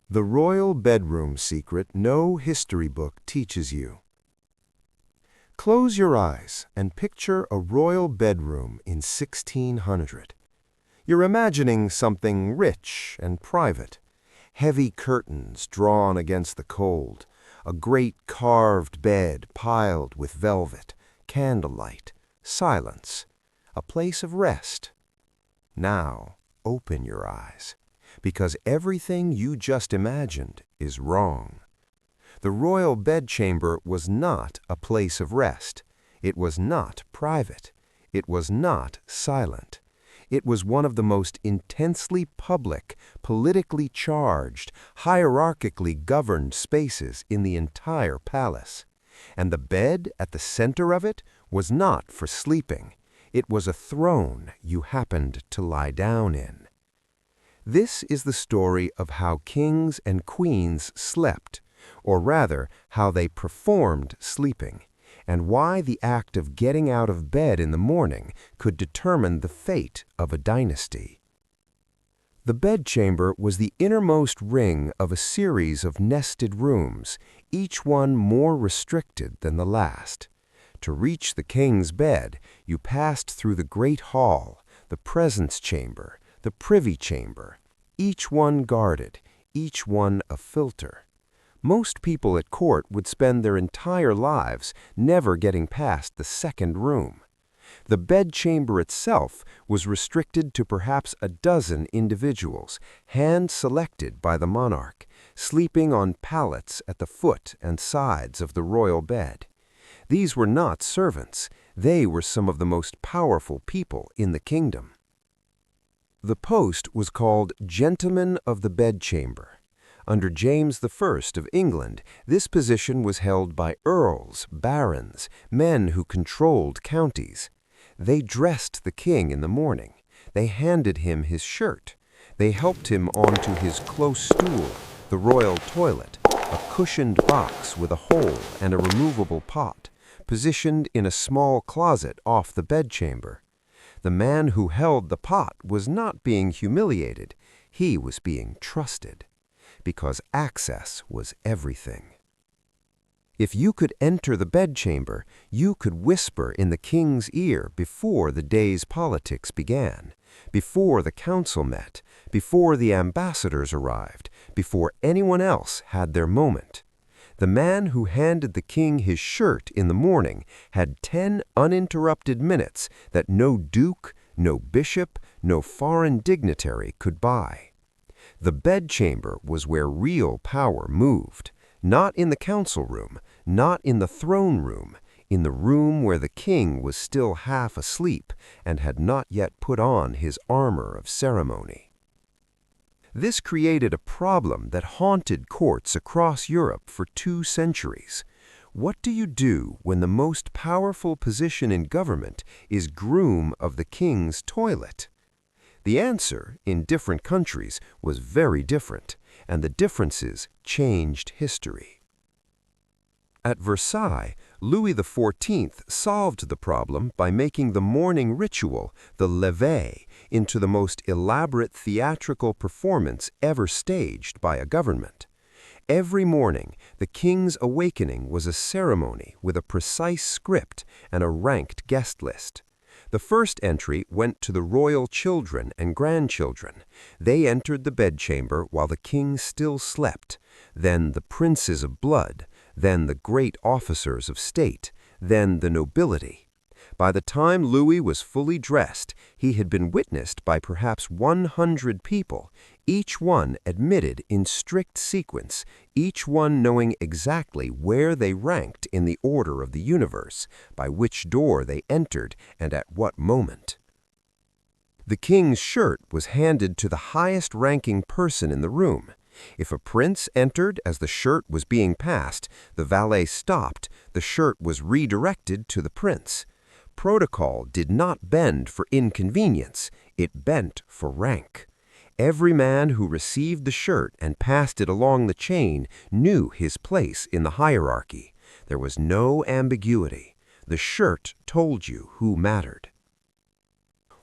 The royal bedroom secret no history book teaches you. Close your eyes and picture a royal bedroom in 1600. You're imagining something rich and private. Heavy curtains drawn against the cold, a great carved bed piled with velvet, candlelight, silence, a place of rest. Now, open your eyes, because everything you just imagined is wrong. The royal bedchamber was not a place of rest. It was not private. It was not silent. It was one of the most intensely public, politically charged, hierarchically governed spaces in the entire palace. And the bed at the center of it was not for sleeping. It was a throne you happened to lie down in. This is the story of how kings and queens slept, or rather, how they performed sleeping, and why the act of getting out of bed in the morning could determine the fate of a dynasty. The bedchamber was the innermost ring of a series of nested rooms, each one more restricted than the last. To reach the king's bed, you passed through the great hall, the presence chamber, the privy chamber, each one guarded, each one a filter. Most people at court would spend their entire lives never getting past the second room. The bedchamber itself was restricted to perhaps a dozen individuals, hand-selected by the monarch, sleeping on pallets at the foot and sides of the royal bed. These were not servants. They were some of the most powerful people in the kingdom. The post was called Gentleman of the Bedchamber. Under James I of England, this position was held by earls, barons, men who controlled counties. They dressed the king in the morning. They handed him his shirt. They helped him onto his close stool, the royal toilet, a cushioned box with a hole and a removable pot, positioned in a small closet off the bedchamber. The man who held the pot was not being humiliated. He was being trusted, because access was everything. If you could enter the bedchamber, you could whisper in the king's ear before the day's politics began, before the council met, before the ambassadors arrived, before anyone else had their moment. The man who handed the king his shirt in the morning had 10 uninterrupted minutes that no duke, no bishop, no foreign dignitary could buy. The bedchamber was where real power moved, not in the council room, not in the throne room, in the room where the king was still half asleep and had not yet put on his armor of ceremony. This created a problem that haunted courts across Europe for 2 centuries. What do you do when the most powerful position in government is groom of the king's toilet? The answer, in different countries, was very different, and the differences changed history. At Versailles, Louis XIV solved the problem by making the morning ritual, the levée, into the most elaborate theatrical performance ever staged by a government. Every morning, the king's awakening was a ceremony with a precise script and a ranked guest list. The first entry went to the royal children and grandchildren. They entered the bedchamber while the king still slept. Then the princes of blood, then the great officers of state, then the nobility. By the time Louis was fully dressed, he had been witnessed by perhaps 100 people, each one admitted in strict sequence, each one knowing exactly where they ranked in the order of the universe, by which door they entered, and at what moment. The king's shirt was handed to the highest-ranking person in the room. If a prince entered as the shirt was being passed, the valet stopped, the shirt was redirected to the prince. Protocol did not bend for inconvenience, it bent for rank. Every man who received the shirt and passed it along the chain knew his place in the hierarchy. There was no ambiguity. The shirt told you who mattered.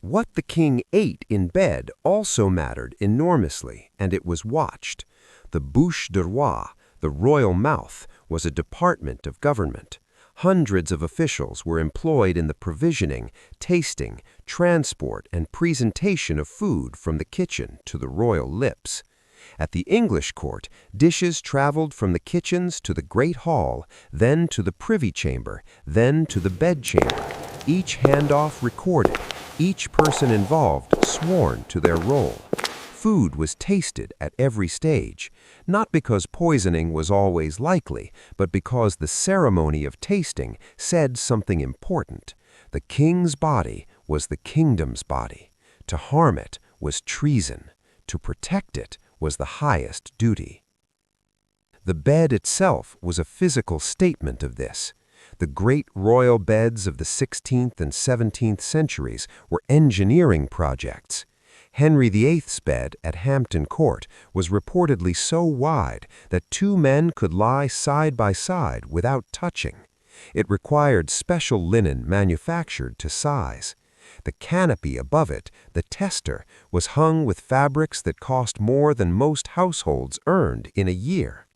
What the king ate in bed also mattered enormously, and it was watched. The bouche de roi, the royal mouth, was a department of government. Hundreds of officials were employed in the provisioning, tasting, transport, and presentation of food from the kitchen to the royal lips. At the English court, dishes traveled from the kitchens to the great hall, then to the privy chamber, then to the bedchamber. Each handoff recorded, each person involved sworn to their role. Food was tasted at every stage, not because poisoning was always likely, but because the ceremony of tasting said something important. The king's body was the kingdom's body. To harm it was treason. To protect it was the highest duty. The bed itself was a physical statement of this. The great royal beds of the 16th and 17th centuries were engineering projects. Henry VIII's bed at Hampton Court was reportedly so wide that two men could lie side by side without touching. It required special linen manufactured to size. The canopy above it, the tester, was hung with fabrics that cost more than most households earned in a year.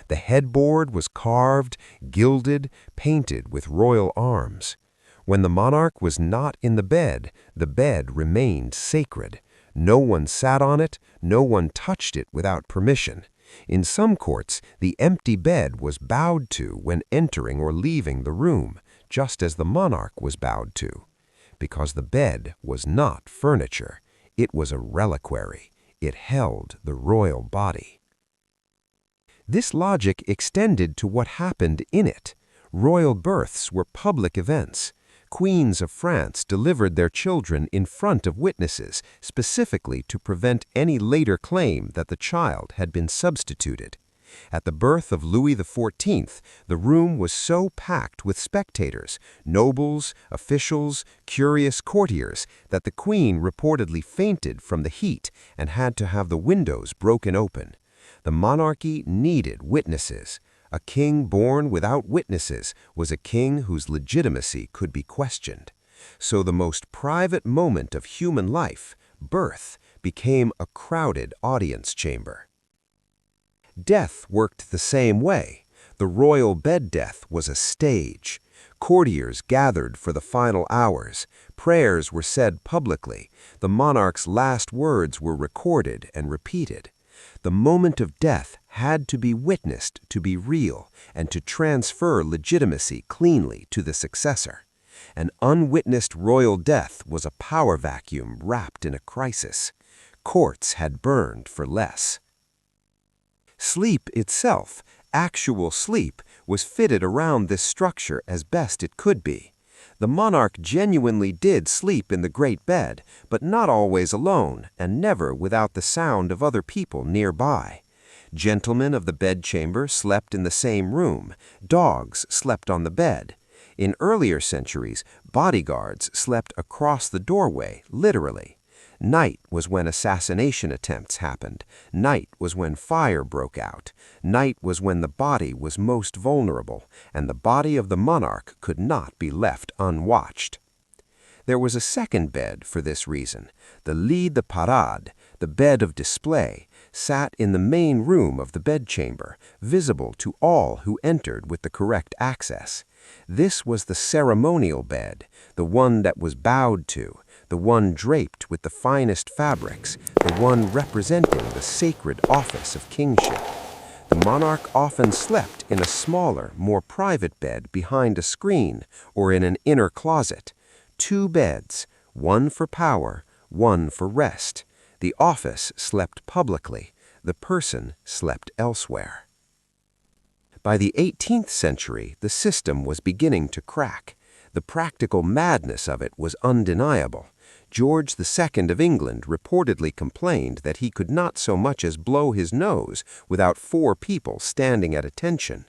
The headboard was carved, gilded, painted with royal arms. When the monarch was not in the bed remained sacred. No one sat on it, no one touched it without permission. In some courts, the empty bed was bowed to when entering or leaving the room, just as the monarch was bowed to. Because the bed was not furniture, it was a reliquary. It held the royal body. This logic extended to what happened in it. Royal births were public events. Queens of France delivered their children in front of witnesses, specifically to prevent any later claim that the child had been substituted. At the birth of Louis XIV, the room was so packed with spectators, nobles, officials, curious courtiers, that the queen reportedly fainted from the heat and had to have the windows broken open. The monarchy needed witnesses. A king born without witnesses was a king whose legitimacy could be questioned. So the most private moment of human life, birth, became a crowded audience chamber. Death worked the same way. The royal bed death was a stage. Courtiers gathered for the final hours. Prayers were said publicly. The monarch's last words were recorded and repeated. The moment of death had to be witnessed to be real and to transfer legitimacy cleanly to the successor. An unwitnessed royal death was a power vacuum wrapped in a crisis. Courts had burned for less. Sleep itself, actual sleep, was fitted around this structure as best it could be. The monarch genuinely did sleep in the great bed, but not always alone, and never without the sound of other people nearby. Gentlemen of the bedchamber slept in the same room. Dogs slept on the bed. In earlier centuries, bodyguards slept across the doorway, literally. Night was when assassination attempts happened. Night was when fire broke out. Night was when the body was most vulnerable, and the body of the monarch could not be left unwatched. There was a second bed for this reason. The lit de parade, the bed of display, sat in the main room of the bedchamber, visible to all who entered with the correct access. This was the ceremonial bed, the one that was bowed to, the one draped with the finest fabrics, the one representing the sacred office of kingship. The monarch often slept in a smaller, more private bed behind a screen or in an inner closet. 2 beds, one for power, one for rest. The office slept publicly, the person slept elsewhere. By the 18th century, the system was beginning to crack. The practical madness of it was undeniable. George II of England reportedly complained that he could not so much as blow his nose without 4 people standing at attention.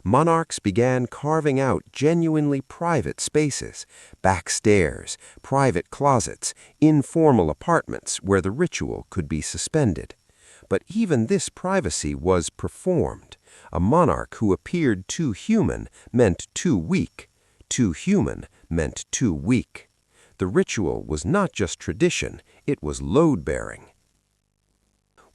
Monarchs began carving out genuinely private spaces, back stairs, private closets, informal apartments where the ritual could be suspended. But even this privacy was performed. A monarch who appeared too human meant too weak. Too human meant too weak. The ritual was not just tradition, it was load-bearing.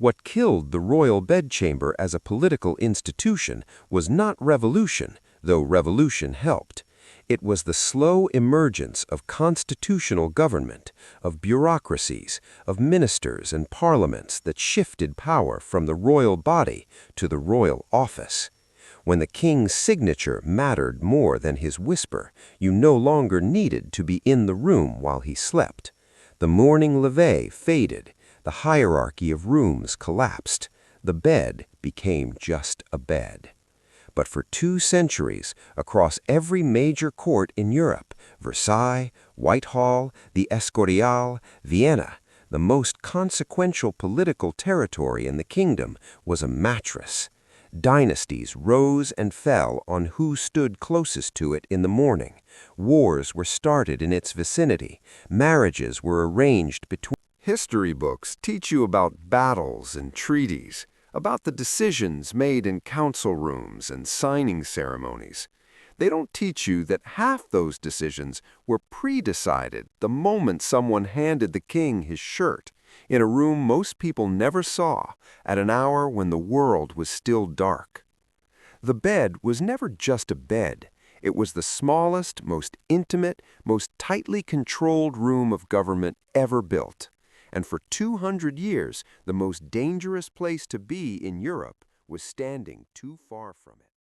What killed the royal bedchamber as a political institution was not revolution, though revolution helped. It was the slow emergence of constitutional government, of bureaucracies, of ministers and parliaments that shifted power from the royal body to the royal office. When the king's signature mattered more than his whisper, you no longer needed to be in the room while he slept. The morning levee faded, the hierarchy of rooms collapsed, the bed became just a bed. But for 2 centuries, across every major court in Europe, Versailles, Whitehall, the Escorial, Vienna, the most consequential political territory in the kingdom was a mattress. Dynasties rose and fell on who stood closest to it in the morning. Wars were started in its vicinity. Marriages were arranged between. History books teach you about battles and treaties, about the decisions made in council rooms and signing ceremonies. They don't teach you that half those decisions were pre-decided the moment someone handed the king his shirt, in a room most people never saw, at an hour when the world was still dark. The bed was never just a bed. It was the smallest, most intimate, most tightly controlled room of government ever built. And for 200 years, the most dangerous place to be in Europe was standing too far from it.